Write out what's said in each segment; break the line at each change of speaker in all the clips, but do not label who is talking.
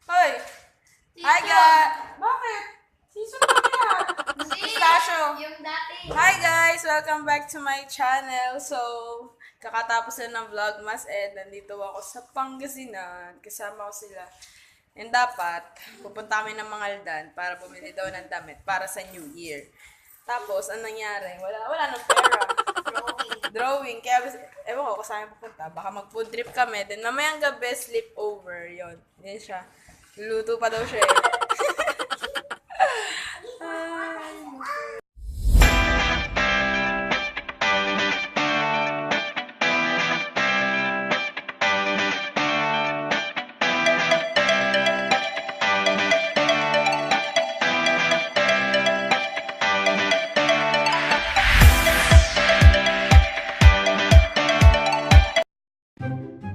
Hoy! Hi guys! Bakit? Season na kaya? Pistachio!
Yung dati.
Hi guys! Welcome back to my channel. So, kakatapos na ng Vlogmas and nandito ako sa Pangasinan. Kasama ko sila. And dapat, pupunta kami ng Mangaldan para bumili daw ng damit para sa New Year. Tapos, anong nangyari? Wala nang pera. Drawing. Kaya, ewan ko kung saan pupunta. Baka mag-food trip kami. Then, mamayang gabi, sleepover. Yun. Yan siya. Luluto pa daw siya eh.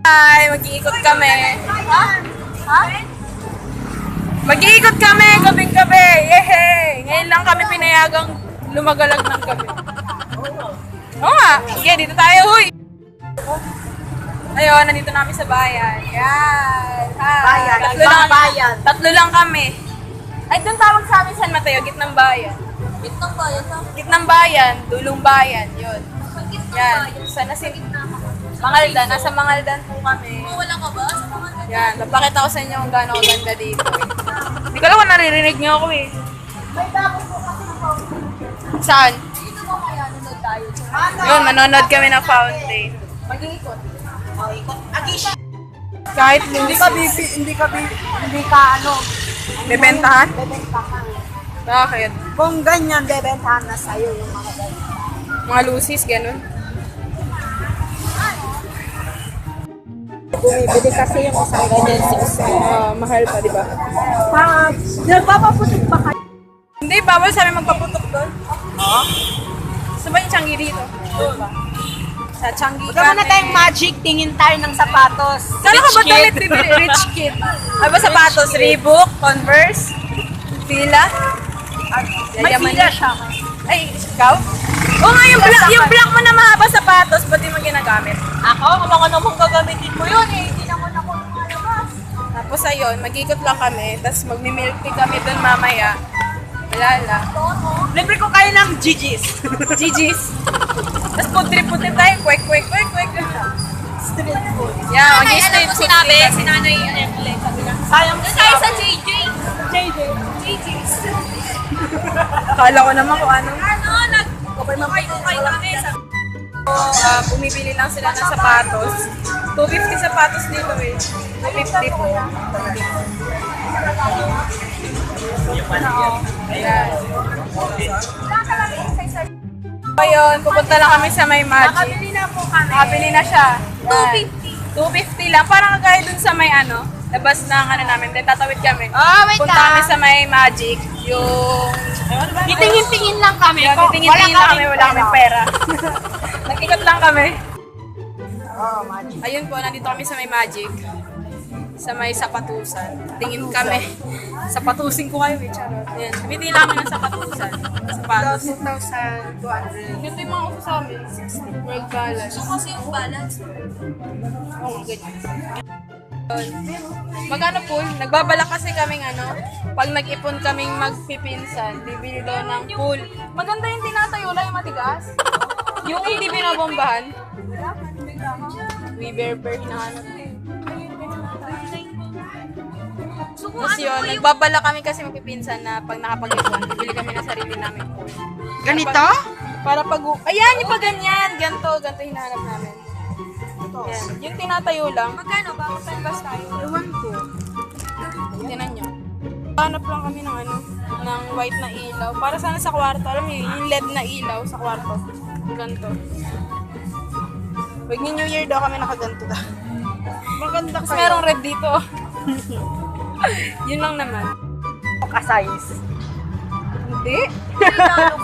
Hi! Mag-iikot kami. Ha? Ha? Mag-iikot kami gabing-gabi. Yehey! Ngayon lang kami pinayagang lumagalag ng gabi. Oo nga. Sige, dito tayo. Huy! Ayun, nandito namin sa bayan. Yan. Hi.
Bayan.
Tatlo
Ibang
lang,
bayan.
Tatlo lang kami. Ay, doon tawag sa amin San Mateo, gitnang bayan.
Gitnang bayan na.
Gitnang bayan, dulong bayan. Yun. Yan. Sana si Mangaldan. Nasa Mangaldan po kami.
Wala ka ba sa mga
Yan. Napakita ko sa inyo kung gaano kaganda dito. Hindi ko alam kung naririnig niyo ako eh. Saan?
dito ba kaya nanood tayo?
Yun, manonood kami ng fountain.
Mag-iikot.
Kahit
Hindi
Lucy's.
ka ano,
Bebentahan?
bebentahan.
Bakit?
Kung ganyan, bebentahan na sa'yo yung mga ganyan.
Mga Lucy's, ganun.
Bumibili kasi yung isang ganyan sa isa.
Mahal pa, di ba?
Nagpapaputok pa kayo?
Hindi, bawal sa amin magpaputok doon. Oo? Saan ba yung Changi dito? Doon ba? Sa Changi
Huwag muna tayong magic, tingin tayo ng sapatos.
Kala ka ba
Rich kid.
damit bibili? Rich kid. Ay ba sapatos? Reebok? Converse? Fila?
May fila siya.
Ay, ikaw? Oo nga, yung black mo na mahaba sapatos, ba't di mo ginagamit?
Ako? Kung ano mong gagamitin mo yun eh. Hindi naman ako lumalabas.
Tapos ayun, mag-ikot lang kami, tapos magmi-milk tea kami doon mamaya. Wala lang.
Libre ko kayo ng GG's.
GG's. Tapos food trip tayo, kwek.
Street food.
Yeah,
Nanay, alam
mag-street
mo
food
sinabi,
trip
si
kami.
Nanay Evelyn, sabi lang.
Sayang
Doon tayo sa JJ.
JJ.
JJ's.
Akala ko naman kung ano.
Ano, nag-ukay kami sa...
Bumibili lang sila ng sapatos. 250 sapatos dito eh. 250 po. Ayan. Ayun, pupunta lang kami sa May Magic.
Nakabili na po kami.
Nakabili na siya. Yan. 250 lang. Parang kagaya dun sa may ano, labas ng ano namin. Then tatawid kami.
Oh, wait
Punta kami sa May Magic. Yung...
Titingin-tingin lang kami.
Yan, titingin-tingin lang kami. Wala kaming pera. Nag-ikot lang kami.
Oh, magic.
Ayun po, nandito kami sa May Magic. Sa may sapatusan. Tingin kami. Sapatusin ko kayo eh, charot. Ayan, bibili namin ng sapatusan. Sapatos.
2,200.
Ito yung mga uso sa amin. 60. World balance.
Kasi yung balance.
Oo, ganyan. Ayun. Magano pool? Nagbabalak kasi kaming ano, pag nag-ipon kaming magpipinsan, bibili daw ng pool. Maganda yung tinatayo lang yung matigas. Yung hindi binabombahan. Weaver hinahanap ko. Tapos yun, nagbabalak kami kasi magpipinsan na pag nakapag-ipon, bibili kami ng sarili namin pool.
Ganito?
Para pag... Ayan, yung pag ganyan. Ganto hinahanap namin. Yan. Yung tinatayo lang.
Magkano ba? Magkano tayo?
Ewan ko.
Tinan nyo. Hanap lang kami ng ano, ng white na ilaw. Para sana sa kwarto. Alam mo yun, yung LED na ilaw sa kwarto. Ganto. Pag New Year daw kami nakaganto daw.
Maganda
Tapos merong red dito. Yun lang naman.
ka-size.
Hindi.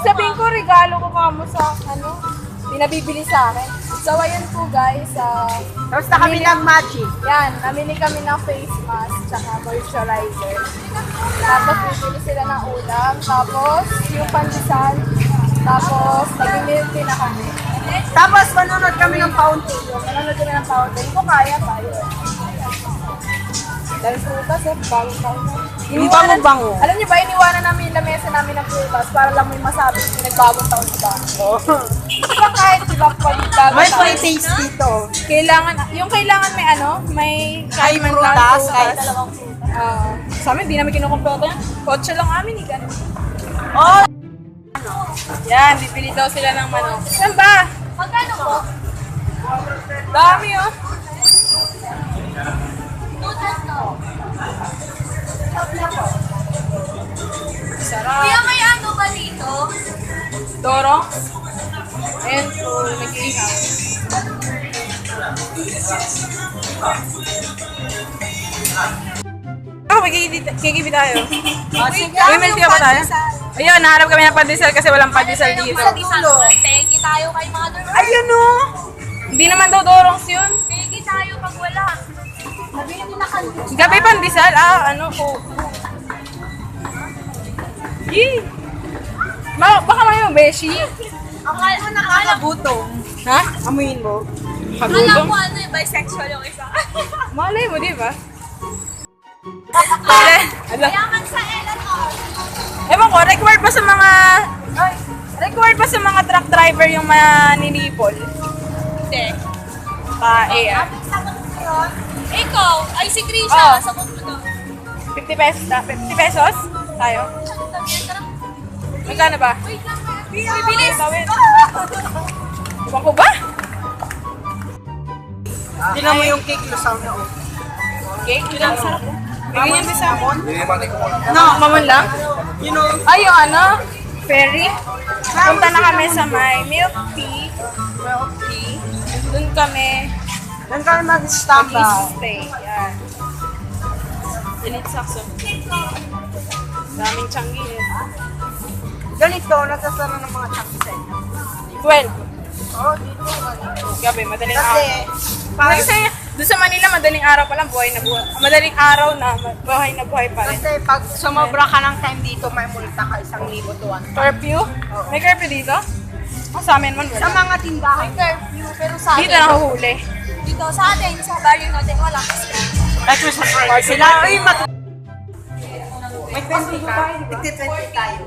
Sabihin ko, regalo ko kamo sa ano, pinabibili sa akin. So, ayun po guys.
Tapos na kami ng magic.
Yan, namili kami ng face mask tsaka moisturizer. Tapos bibili sila ng ulam. Tapos yung pandesal. Tapos nag-milk tea na kami.
Tapos manonood kami ng fountain.
Manonood kami ng fountain. Kung kaya pa yun.
Dahil prutas, bagong taon na.
Yung bango-bango.
Alam niyo ba, iniwanan namin yung lamesa namin ng prutas para lang may masabi kung nagbagong taon sa bahay. Diba kahit diba pag bagong taon,
taste dito.
kailangan may may
Kahit
man
prutas,
lang
kahit
dalawang prutas. Sa amin, di namin kinukumpleto yan. 8 lang amin, ganun.
Oh!
Yan, bibili daw sila ng manok. Saan ba?
Magkano po?
Dami oh. Sarap.
Kuya, may ano ba dito?
Doro. Ayan po, nag-iihaw. Kikibi tayo. Uy, may tiya pa tayo? Ayun, nahanap kami ng pandesal kasi walang pandesal dito.
Pegi tayo kay mother.
Ayun oh! Hindi naman daw dorong yun.
Pegi tayo pag wala. Sabihin mo na kandis.
Gabi pandesal? Ano po? Yee! Baka may yung beshi.
Akala mo nakala mo.
Ha?
Amuin mo.
Akala
Hagulong?
mo ano yung bisexual yung isa.
Malay mo, di ba? Ala.
Yaman sa Eleanor.
Ewan ko, required ba sa mga truck driver yung maninipol?
Hindi.
Tae
Ikaw, ay si Grisha,
Oo.
sa mundo.
50 pesos? 50 pesos? Tayo? Magkano ba?
Wait lang, bibilis.
Tawid. Ewan ko ba?
Tingnan mo yung cake na sa
Okay, yun ang sarap. Bigyan niyo din sa akin.
No,
Mamon lang?
you know,
Ay, yung ano? Ferry? Punta na kami sa may milk tea. Doon kami
dan ka mag-stop
mag-stay. Yan. Elite Saxon. Daming changi eh.
Ganito, nagsasara ng mga chakisay.
12.
Oh, dito.
Gabi, madaling
Kasi,
araw. Kasi doon sa Manila, madaling araw pa lang, buhay na buhay. Madaling araw na, buhay pa rin.
kasi pag sumobra ka ng time dito, may multa ka 1,000 to 1.
Curfew? May curfew dito? Sa amin man
Sa
wala.
mga tindahan.
Curfew, pero sa
Dito nahuhuli.
Dito sa atin, sa barrio natin, wala.
Or sila, uy, may 20 ka? 20 tayo.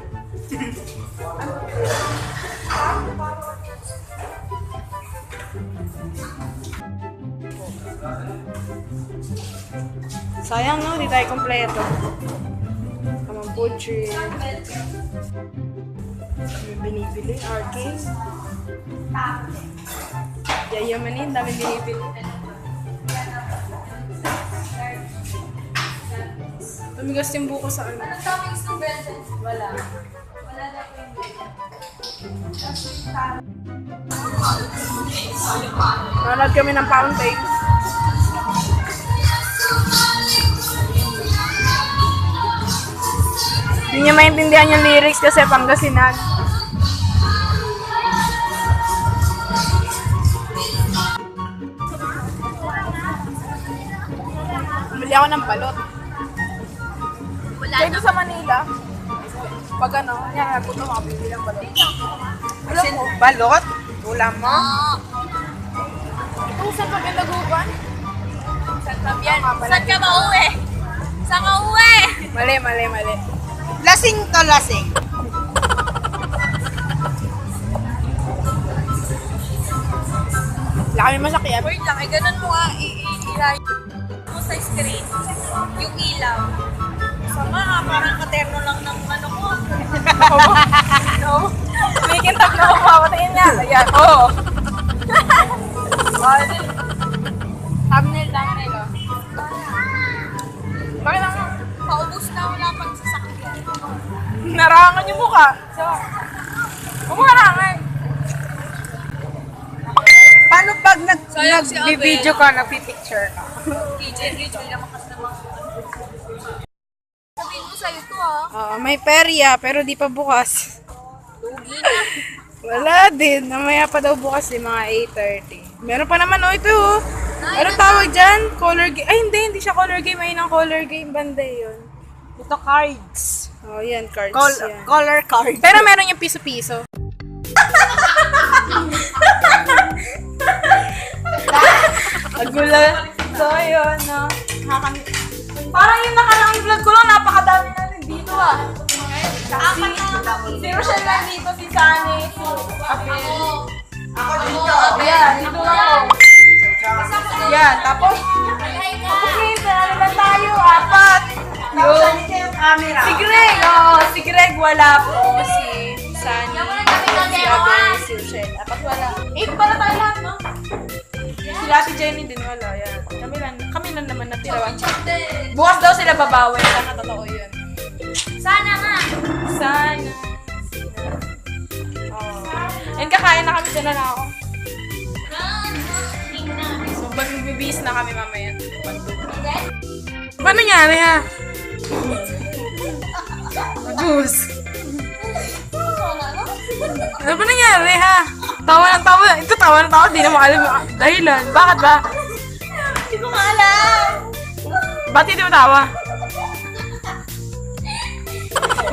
Sayang no, di tayo kompleto. Kamang butcher. May binibili, arcade. Yayamanin, dami binibili. Tumigas yung buko sa ano.
Ang daming student.
Wala.
Wala na po yung
Nanonood kami ng fountain. Hindi niya maintindihan yung lyrics kasi Pangasinan. Bili ako ng balot.
Wala
Dito sa Manila, pag ano, yan, puto makabili ng balot. Alam mo,
Balot? Ulam mo?
ito sa Pagalaguban.
Saan ka mauwi? Saan ka uwi?
Mali.
Lasing to lasing.
Wala kami masakyan.
Wait lang, ganun mo nga, i-ilay mo sa screen yung ilaw. Sama parang katerno lang ng ano ko.
No? May kintag na mapapatayin niya. Ayan, oo. Thumbnail, oh. Bakit lang?
Paubos na wala pang sasakyan.
Narangan yung mukha. So, umarangan.
Paano pag
Sayang si Abel.
nag-video ka, nagpipicture ka?
TJ Rich, may lakas naman. Sabihin mo sa'yo to ah.
May perya, pero di pa bukas.
Lugi na.
Wala din. Namaya pa daw bukas din, mga 8:30. Meron pa naman, ito, oh. Anong tawag dyan? Color game. Ay, hindi siya color game. Ayun ang color game banda yun.
Ito cards.
Oh, yan, cards yan.
Color card.
Pero meron yung piso-piso. Agula. So, yun, no.
vlog ko lang, napakadami na dito ah.
Apat na kami.
Si Rochelle lang dito, si Sunny, si Apel.
Ako dito.
Ayan, dito lang ako. Yan, tapos, ano lang tayo, apat. Yung, si Greg, si Greg wala po, si Sunny, si Abel, si Rochelle. Apat wala. 8 pala tayo lahat, no? Si Ate Jenny din wala, yan. Kami lang naman natira. Bukas daw sila babawi, sana totoo yun.
Sana nga.
Sana. Oh. And kakain na kami, dyan na ako. So, magbibihis na kami mamaya. Paano nangyari ha? Juice. Ano ba nangyari ha? Tawa ng tawa. Ito tawa ng tawa. Di na makalim yung dahilan. Bakit ba?
Hindi ko nga alam.
Ba't hindi mo tawa?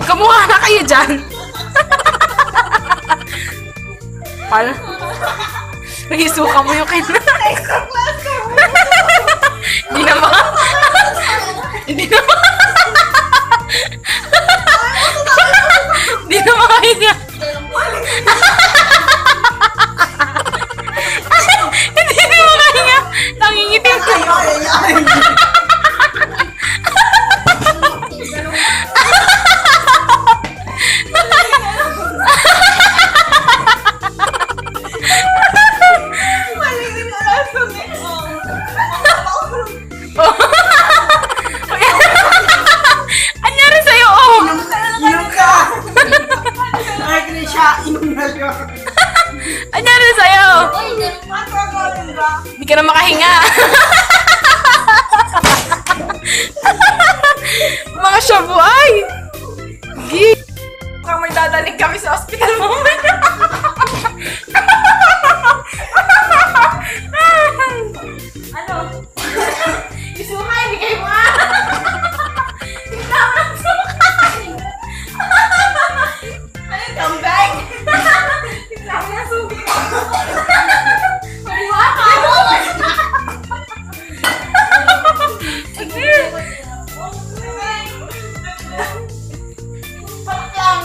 Kamukha na kayo dyan. Pala. Nagisuka mo yung kina. Hindi na maka... Hindi na maka... Hindi na makahinga. Hindi na makahinga. Nangingitim ko. Anyari sa'yo, oh!
Inom ka! Ay, siya, inom na siya.
Anyari sa'yo?
Uy, ganun ba?
Hindi ka na makahinga. Mga shabu ay! Gi! Mukhang may dadaling kami sa ospital mamaya. Ano? Isukay, bigay mo ah! Tignan mo ng sukay! Ano yung tambay? Tignan mo ng sugi mo! Mariwa ka! Patlang!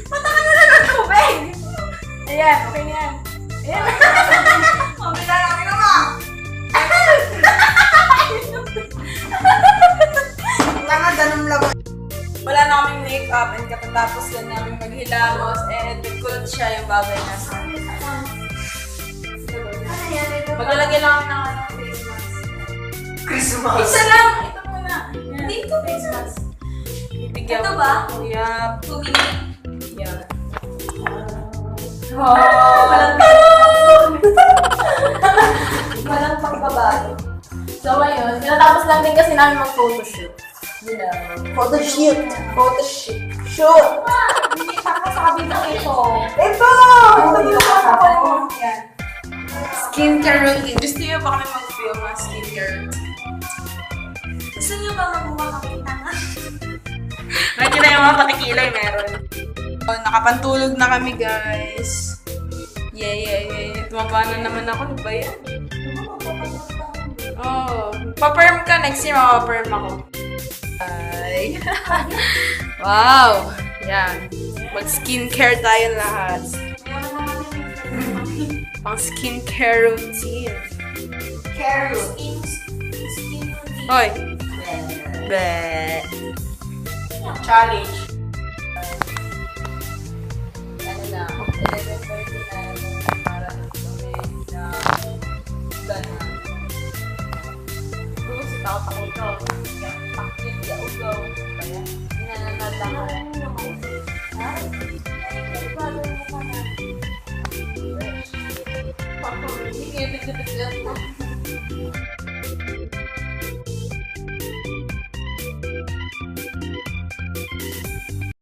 Patangan mo lang ng tubig! Ayan, okay na yan. Ayan.
Mabila lang ka naman.
Tanga, danong laban.
Wala na kaming make-up and katatapos lang namin maghilamos and nagkulot siya yung bagay na sa maglalagay lang kami ng ano, face mask.
Christmas.
Isa lang! Ito muna. Yan. Dito, face mask. Bibigyan
Ito
ko.
ba?
Yup.
2 minutes.
Yan. Oh! Walang pagbabago. So, ayun. Tinatapos lang din kasi namin mag-photoshoot. Yun lang.
Photoshoot.
Photoshoot. Shoot!
Hindi pa sa kabilang ito.
Ito!
Yan. Skincare routine. Gusto niyo ba kami mag-film ng skincare routine?
Gusto niyo ba magbumakakita nga?
Medyo na yung mga patikilay meron. Oh, nakapantulog na kami, guys. Yeah. Tumaba na naman ako. Ano ba yan? Oh. Pa-perm ka. Next year, mapa-perm ako. Ay. Wow. Yan. Mag-skincare tayo lahat. Pang skincare routine.
Carol. Skin routine.
Hoy. Bleh. Challenge. Ano na, 11:30 na para kami na gana. Tapos takot ako ito. Pakit ya ugaw. Kaya, hinananad ako. Ha? Bago mo ka na. Fresh. Sige, bigla-bigla.